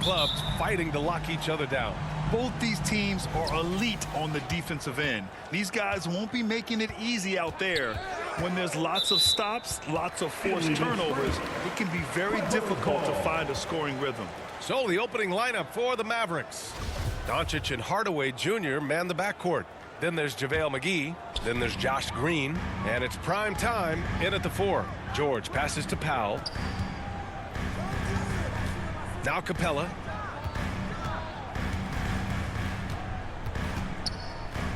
clubs fighting to lock each other down. Both these teams are elite on the defensive end. These guys won't be making it easy out there. When there's lots of stops, lots of forced turnovers, it can be very difficult to find a scoring rhythm. So the opening lineup for the Mavericks. Doncic and Hardaway Jr. man the backcourt. Then there's JaVale McGee. Then there's Josh Green. And it's prime time in at the 4. George passes to Powell. Now Capella.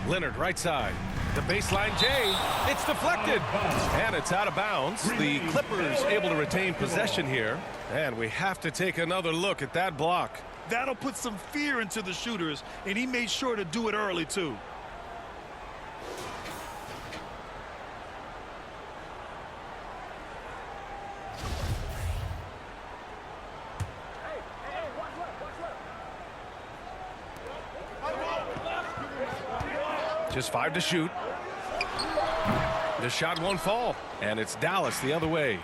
Leonard right side. The baseline J. It's deflected. And it's out of bounds. The Clippers able to retain possession here. And we have to take another look at that block. That'll put some fear into the shooters, and he made sure to do it early, too. Just 5 to shoot. The shot won't fall, and it's Dallas the other way.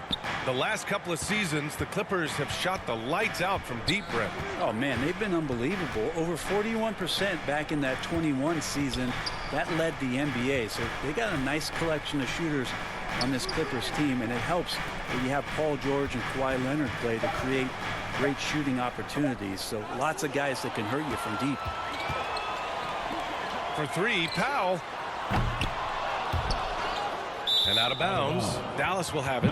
The last couple of seasons, the Clippers have shot the lights out from deep, Brett. Oh, man, they've been unbelievable. Over 41% back in that 21 season. That led the NBA, so they got a nice collection of shooters on this Clippers team, and it helps that you have Paul George and Kawhi Leonard play to create great shooting opportunities. So lots of guys that can hurt you from deep. For 3, Powell. And out of bounds. Dallas will have it.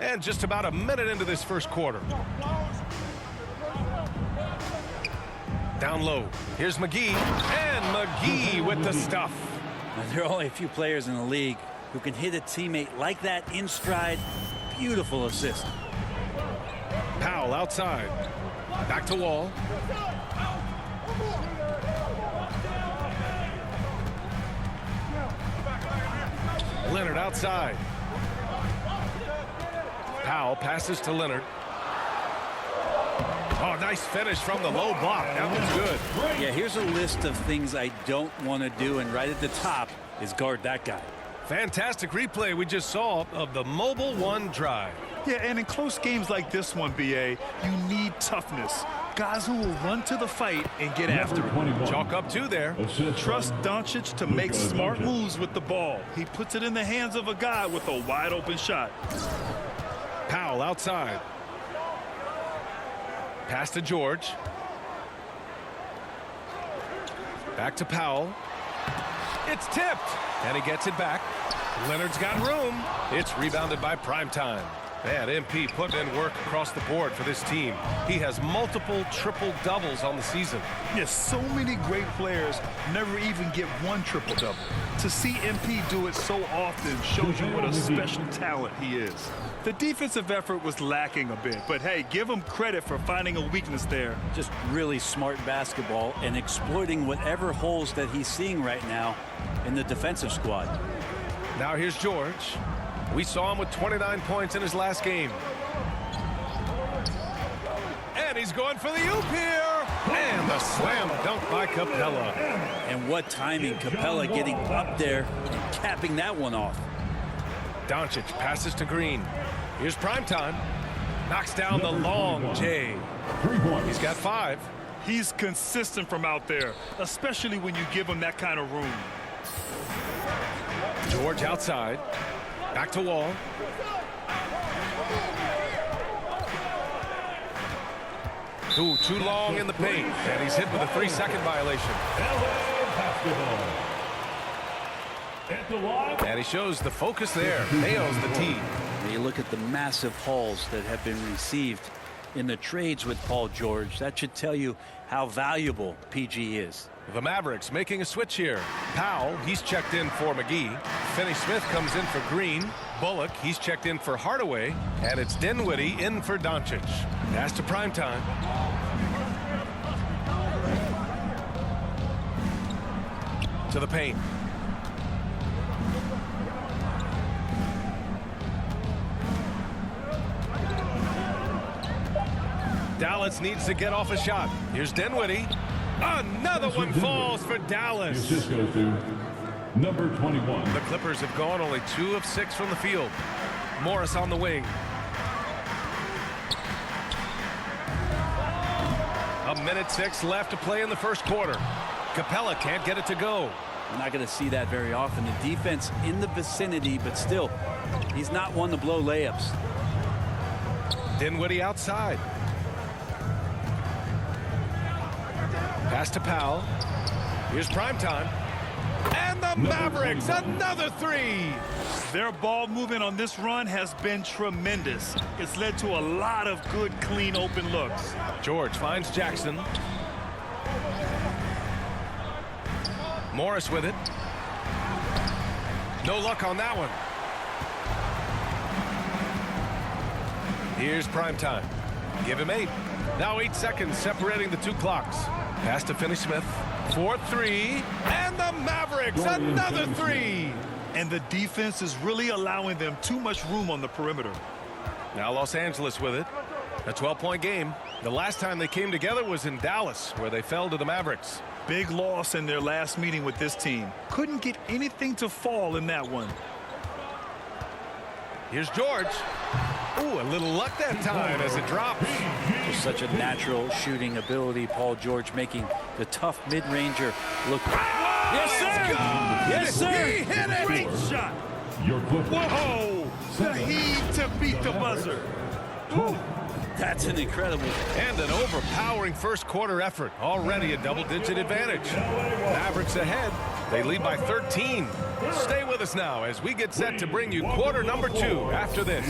And just about a minute into this first quarter. Down low. Here's McGee. And McGee with the stuff. Now, there are only a few players in the league who can hit a teammate like that in stride. Beautiful assist. Powell outside. Back to Wall. Leonard outside. Powell passes to Leonard. Oh, nice finish from the low block. That was good. Yeah, here's a list of things I don't want to do, and right at the top is guard that guy. Fantastic replay we just saw of the Mobile One drive. Yeah, and in close games like this one, BA, you need toughness. Guys who will run to the fight and get after it. Chalk up 2 there. Trust Doncic to make smart moves with the ball. He puts it in the hands of a guy with a wide open shot. Powell outside. Pass to George. Back to Powell. It's tipped. And he gets it back. Leonard's got room. It's rebounded by Primetime. Man, MP putting in work across the board for this team. He has multiple triple-doubles on the season. Yes, so many great players never even get one triple-double. To see MP do it so often shows you what a special talent he is. The defensive effort was lacking a bit, but hey, give him credit for finding a weakness there. Just really smart basketball and exploiting whatever holes that he's seeing right now in the defensive squad. Now here's George. We saw him with 29 points in his last game. And he's going for the oop here. And the slam dunk by Capella. And what timing, Capella getting up there and capping that one off. Doncic passes to Green. Here's Primetime. Knocks down the long J. He's got 5. He's consistent from out there, especially when you give him that kind of room. George outside. Back to Wall. Ooh, too long in the paint. And he's hit with a 3-second violation. And he shows the focus there. Nails the tee. You look at the massive hauls that have been received in the trades with Paul George. That should tell you how valuable PG is. The Mavericks making a switch here. Powell, he's checked in for McGee. Finney-Smith comes in for Green. Bullock, he's checked in for Hardaway. And it's Dinwiddie in for Doncic. Pass to Primetime. To the paint. Dallas needs to get off a shot. Here's Dinwiddie. Another one falls for Dallas. Number 21. The Clippers have gone only 2 of 6 from the field. Morris on the wing. A minute 6 left to play in the first quarter. Capella can't get it to go. You're not going to see that very often. The defense in the vicinity, but still, he's not one to blow layups. Dinwiddie outside. Pass to Powell. Here's primetime. And the Mavericks, another 3. Their ball movement on this run has been tremendous. It's led to a lot of good, clean, open looks. George finds Jackson. Morris with it. No luck on that one. Here's primetime. Give him 8. Now 8 seconds separating the 2 clocks. Pass to Finney-Smith. 4-3. And the Mavericks, another 3. And the defense is really allowing them too much room on the perimeter. Now Los Angeles with it. A 12-point game. The last time they came together was in Dallas, where they fell to the Mavericks. Big loss in their last meeting with this team. Couldn't get anything to fall in that one. Here's George. Ooh, a little luck that time as it drops. Just such a natural shooting ability. Paul George making the tough mid-ranger look. Yes, sir! Yes, sir! He hit it! Great shot! Your Clippers. Whoa! The heave to beat the buzzer. That's an incredible. And an overpowering first quarter effort. Already a double-digit advantage. Mavericks ahead. They lead by 13. Stay with us now as we get set to bring you quarter number 2 after this.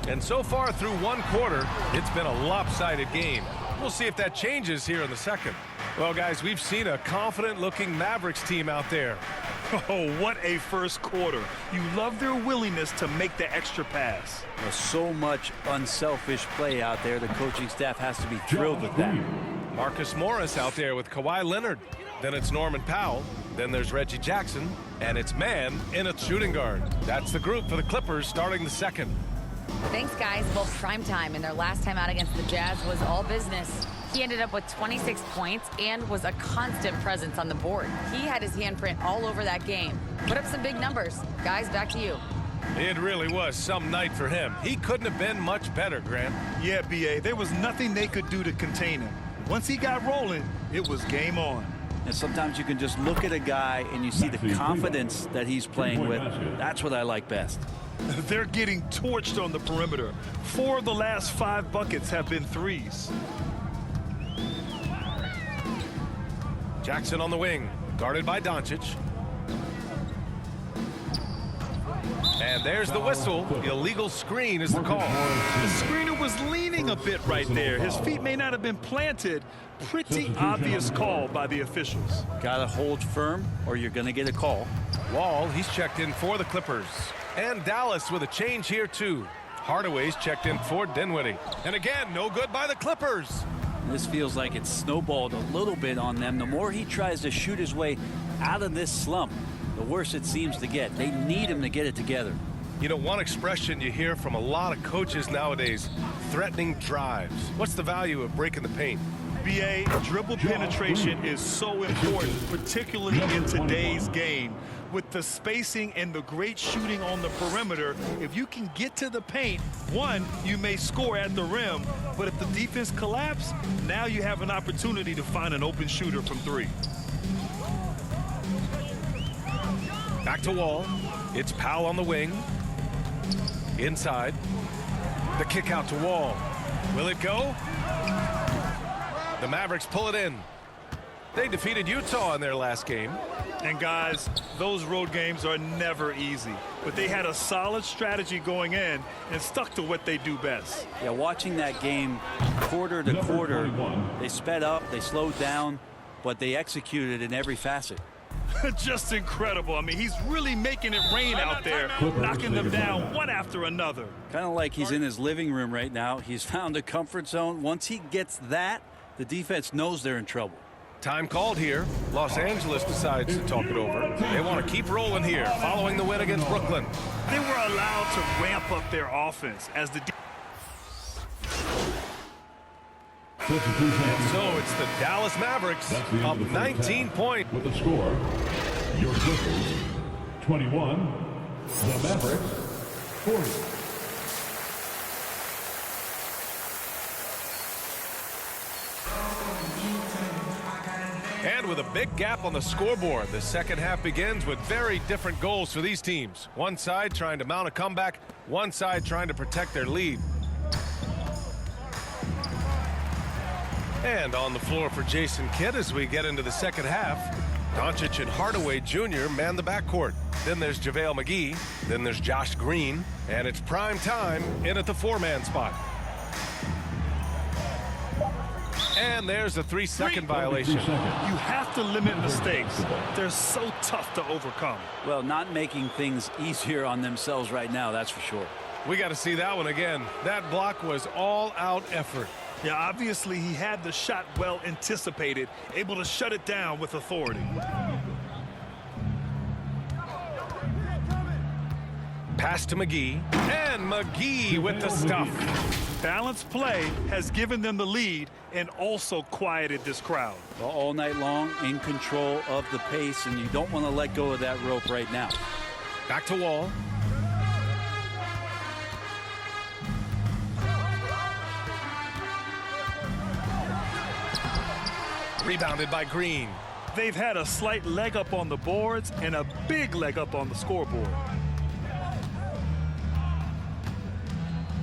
And so far through 1 quarter, it's been a lopsided game. We'll see if that changes here in the second. Well, guys, we've seen a confident-looking Mavericks team out there. Oh, what a first quarter. You love their willingness to make the extra pass. There's so much unselfish play out there. The coaching staff has to be thrilled with that. Marcus Morris out there with Kawhi Leonard. Then it's Norman Powell. Then there's Reggie Jackson. And it's man in a shooting guard. That's the group for the Clippers starting the second. Thanks, guys. Well, primetime in their last time out against the Jazz was all business. He ended up with 26 points and was a constant presence on the board. He had his handprint all over that game. Put up some big numbers. Guys, back to you. It really was some night for him. He couldn't have been much better, Grant. Yeah, B.A., there was nothing they could do to contain him. Once he got rolling, it was game on. And sometimes you can just look at a guy and you see the confidence that he's playing with. That's what I like best. They're getting torched on the perimeter. 4 of the last 5 buckets have been threes. Jackson on the wing, guarded by Doncic. And there's the whistle. The illegal screen is the call. The screener was leaning a bit right there. His feet may not have been planted. Pretty obvious call by the officials. Got to hold firm or you're going to get a call. Wall, he's checked in for the Clippers. And Dallas with a change here, too. Hardaway's checked in for Dinwiddie. And again, no good by the Clippers. This feels like it's snowballed a little bit on them. The more he tries to shoot his way out of this slump, the worse it seems to get. They need him to get it together. You know, one expression you hear from a lot of coaches nowadays, threatening drives. What's the value of breaking the paint? B.A., dribble penetration is so important, particularly in today's game. With the spacing and the great shooting on the perimeter, if you can get to the paint, one, you may score at the rim, but if the defense collapses, now you have an opportunity to find an open shooter from 3. Back to Wall. It's Powell on the wing. Inside. The kick out to Wall. Will it go? The Mavericks pull it in. They defeated Utah in their last game. And guys, those road games are never easy, but they had a solid strategy going in and stuck to what they do best. Yeah, watching that game quarter to quarter, they sped up, they slowed down, but they executed in every facet. Just incredible. I mean, he's really making it rain out there, knocking them down one after another. Kind of like he's in his living room right now. He's found a comfort zone. Once he gets that, the defense knows they're in trouble. Time called here. Los Angeles decides to talk it over. They want to keep rolling here, following the win against Brooklyn. They were allowed to ramp up their offense as the And so it's the Dallas Mavericks That's the end up of the first 19 half. points. With the score, your Clippers 21, the Mavericks 40. And with a big gap on the scoreboard, the second half begins with very different goals for these teams. One side trying to mount a comeback, one side trying to protect their lead. And on the floor for Jason Kidd as we get into the second half, Doncic and Hardaway Jr. man the backcourt. Then there's JaVale McGee. Then there's Josh Green. And it's prime time in at the four-man spot. And there's a 3-second violation. You have to limit mistakes. They're so tough to overcome. Well, not making things easier on themselves right now, that's for sure. We got to see that one again. That block was all-out effort. Yeah, obviously he had the shot well anticipated, able to shut it down with authority. Pass to McGee. And McGee with the stuff. Balanced play has given them the lead and also quieted this crowd. Well, all night long, in control of the pace, and you don't want to let go of that rope right now. Back to Wall. Rebounded by Green. They've had a slight leg up on the boards and a big leg up on the scoreboard.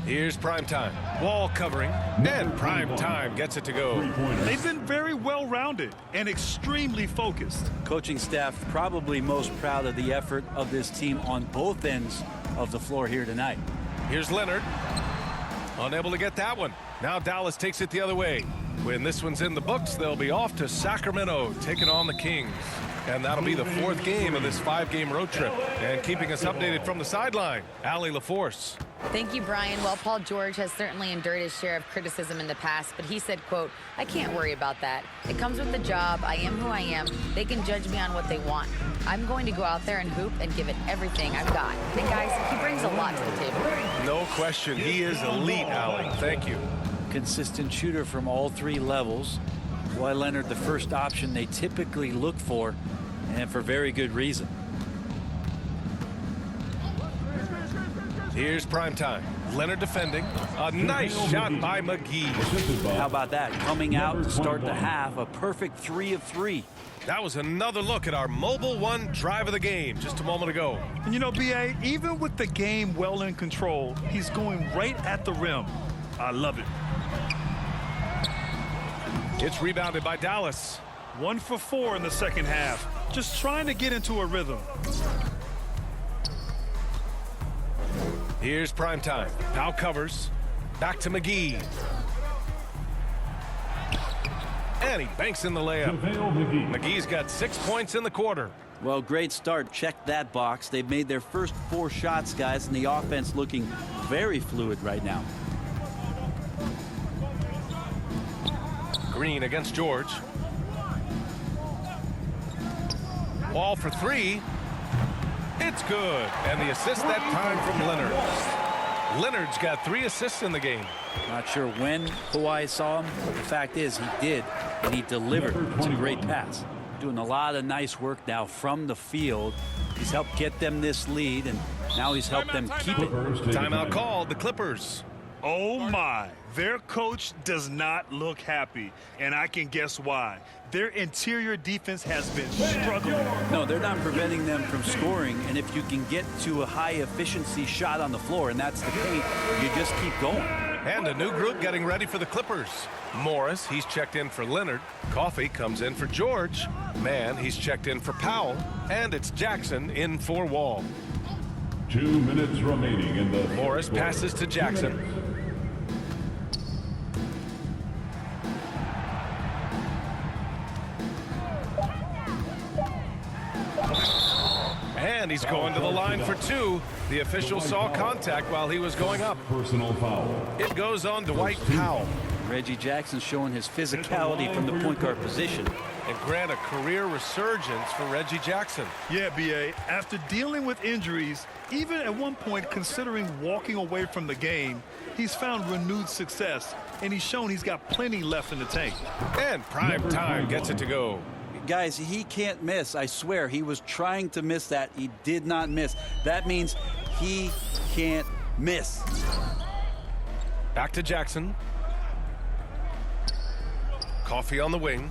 Here's Primetime. Wall covering. And Primetime gets it to go. They've been very well-rounded and extremely focused. Coaching staff probably most proud of the effort of this team on both ends of the floor here tonight. Here's Leonard. Unable to get that one. Now Dallas takes it the other way. When this one's in the books, they'll be off to Sacramento, taking on the Kings. And that'll be the fourth game of this 5-game road trip. And keeping us updated from the sideline, Allie LaForce. Thank you, Brian. Well, Paul George has certainly endured his share of criticism in the past, but he said, quote, "I can't worry about that. It comes with the job. I am who I am. They can judge me on what they want. I'm going to go out there and hoop and give it everything I've got." And guys, he brings a lot to the table. No question. He is elite, Allie. Thank you. Consistent shooter from all three levels. Kawhi Leonard, the first option they typically look for, and for very good reason. Here's Primetime. Leonard defending. A nice shot by McGee. How about that? Coming out to start the half, a perfect 3 of 3. That was another look at our Mobile One drive of the game just a moment ago. And you know, B.A., even with the game well in control, he's going right at the rim. I love it. It's rebounded by Dallas. 1 for 4 in the second half. Just trying to get into a rhythm. Here's Primetime. Powell covers. Back to McGee. And he banks in the layup. McGee's got 6 points in the quarter. Well, great start. Check that box. They've made their first 4 shots, guys, and the offense looking very fluid right now. Green against George. Wall for 3. It's good. And the assist that time from Leonard. Leonard's got 3 assists in the game. Not sure when Kawhi saw him, but the fact is he did, and he delivered. It's a great pass. Doing a lot of nice work now from the field. He's helped get them this lead, and now he's helped them keep it. Timeout called. The Clippers. Oh my, their coach does not look happy, and I can guess why. Their interior defense has been struggling. No, they're not preventing them from scoring, and if you can get to a high efficiency shot on the floor, and that's the paint, you just keep going. And a new group getting ready for the Clippers. Morris, he's checked in for Leonard. Coffey comes in for George. Mann, he's checked in for Powell. And it's Jackson in for Wall. 2 minutes remaining in the Morris passes to Jackson. And he's going to the line for 2. The official saw contact while he was going up. Personal foul. It goes on Dwight Powell. Reggie Jackson showing his physicality from the point guard position. And grant a career resurgence for Reggie Jackson. Yeah, B.A., after dealing with injuries, even at one point considering walking away from the game, he's found renewed success and he's shown he's got plenty left in the tank. And prime time gets it to go. Guys, he can't miss. I swear, he was trying to miss that. He did not miss. That means he can't miss. Back to Jackson. Coffee on the wing.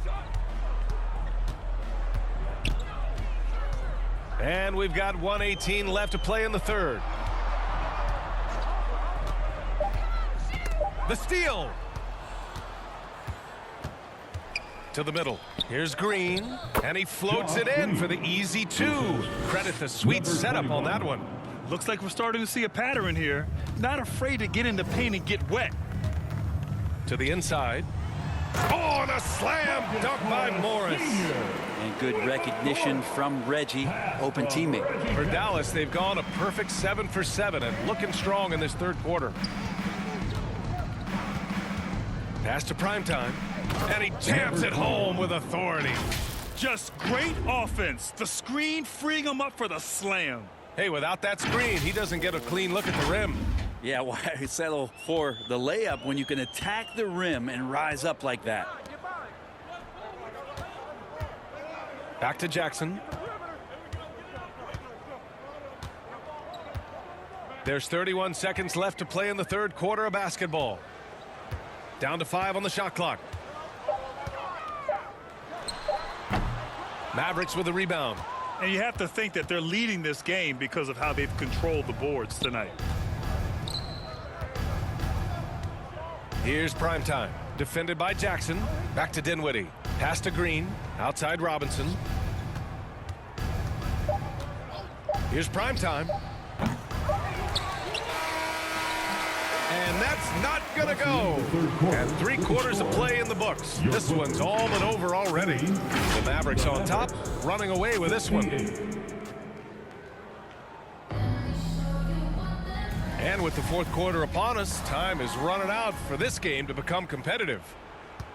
And we've got 1:18 left to play in the third. The steal. To the middle. Here's Green, and he floats it in for the easy 2. Credit the sweet setup on that one. Looks like we're starting to see a pattern here. Not afraid to get in the paint and get wet. To the inside. Oh, and a slam dunk by Morris. And good recognition from Reggie, open teammate. For Dallas, they've gone a perfect 7 for 7 and looking strong in this third quarter. Pass to primetime, and he jams it home with authority. Just great offense. The screen freeing him up for the slam. Hey, without that screen, he doesn't get a clean look at the rim. Yeah, why settle for the layup when you can attack the rim and rise up like that? Back to Jackson. There's 31 seconds left to play in the third quarter of basketball. Down to 5 on the shot clock. Mavericks with a rebound. And you have to think that they're leading this game because of how they've controlled the boards tonight. Here's primetime. Defended by Jackson. Back to Dinwiddie. Pass to Green. Outside Robinson. Here's primetime. And that's not going to go. And 3 quarters of play in the books. This one's all but over already. The Mavericks on top, running away with this one. And with the fourth quarter upon us, time is running out for this game to become competitive.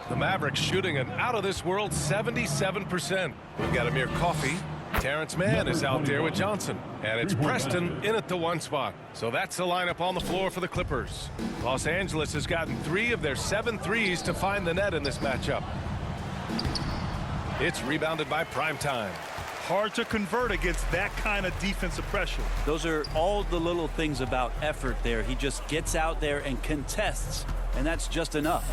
The Mavericks shooting an out-of-this-world 77%. We've got Amir Coffey. Terrence Mann is out there with Johnson. And it's Preston in at the 1 spot. So that's the lineup on the floor for the Clippers. Los Angeles has gotten 3 of their 7 threes to find the net in this matchup. It's rebounded by primetime. Hard to convert against that kind of defensive pressure. Those are all the little things about effort there. He just gets out there and contests, and that's just enough.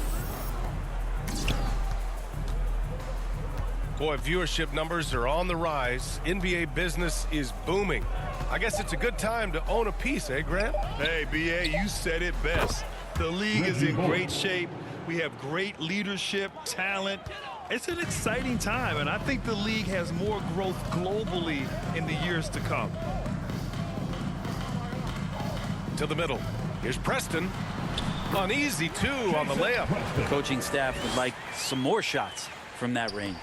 Boy, viewership numbers are on the rise. NBA business is booming. I guess it's a good time to own a piece, eh, Grant? Hey, B.A., you said it best. The league is in great shape. We have great leadership, talent. It's an exciting time, and I think the league has more growth globally in the years to come. To the middle. Here's Preston. An easy 2 on the layup. The coaching staff would like some more shots from that range.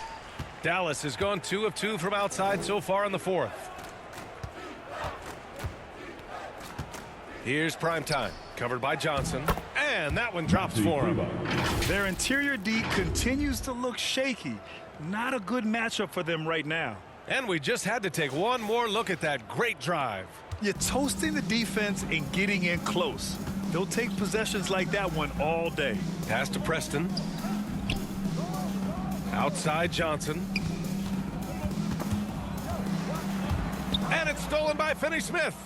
Dallas has gone 2 of 2 from outside so far in the fourth. Here's primetime. Covered by Johnson. And that one drops for him. Their interior D continues to look shaky. Not a good matchup for them right now. And we just had to take one more look at that great drive. You're toasting the defense and getting in close. They'll take possessions like that one all day. Pass to Preston. Outside Johnson. And it's stolen by Finney-Smith.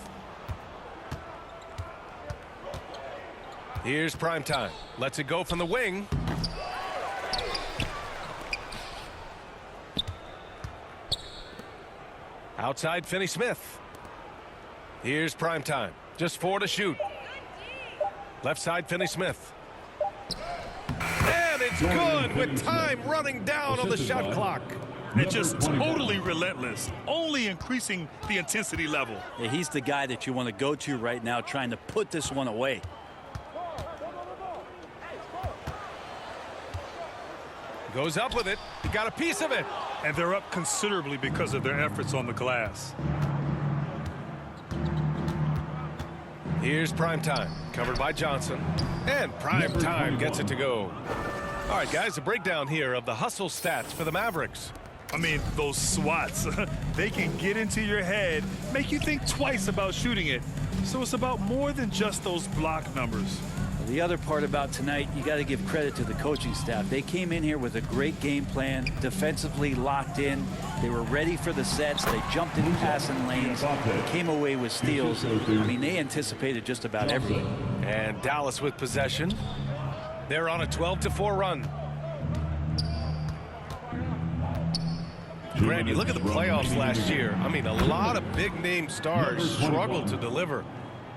Here's primetime. Lets it go from the wing. Outside Finney-Smith. Here's primetime. Just 4 to shoot. Left side Finney-Smith. And it's good with time running down on the shot clock. And just totally relentless, only increasing the intensity level. Yeah, he's the guy that you want to go to right now, trying to put this one away. Goes up with it. He got a piece of it. And they're up considerably because of their efforts on the glass. Here's primetime. Covered by Johnson. And primetime gets it to go. All right, guys, a breakdown here of the hustle stats for the Mavericks. I mean, those swats, they can get into your head, make you think twice about shooting it. So it's about more than just those block numbers. The other part about tonight, you got to give credit to the coaching staff. They came in here with a great game plan, defensively locked in. They were ready for the sets. They jumped in passing lanes, came away with steals. I mean, they anticipated just about everything. And Dallas with possession. They're on a 12-4 run. Grant, you look at the playoffs last year. I mean, a lot of big-name stars struggled to deliver.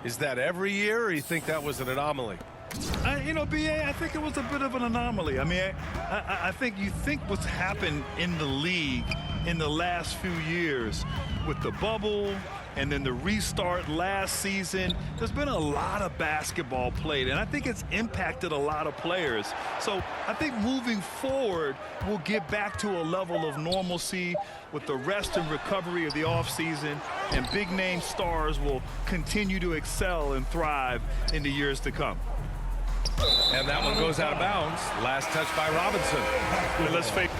Is that every year, or you think that was an anomaly? You know, B.A., I think it was a bit of an anomaly. I mean, I think you think what's happened in the league in the last few years with the bubble and then the restart last season, there's been a lot of basketball played, and I think it's impacted a lot of players. So I think moving forward, we'll get back to a level of normalcy with the rest and recovery of the offseason, and big-name stars will continue to excel and thrive in the years to come. And that one goes out of bounds. Last touch by Robinson. And let's face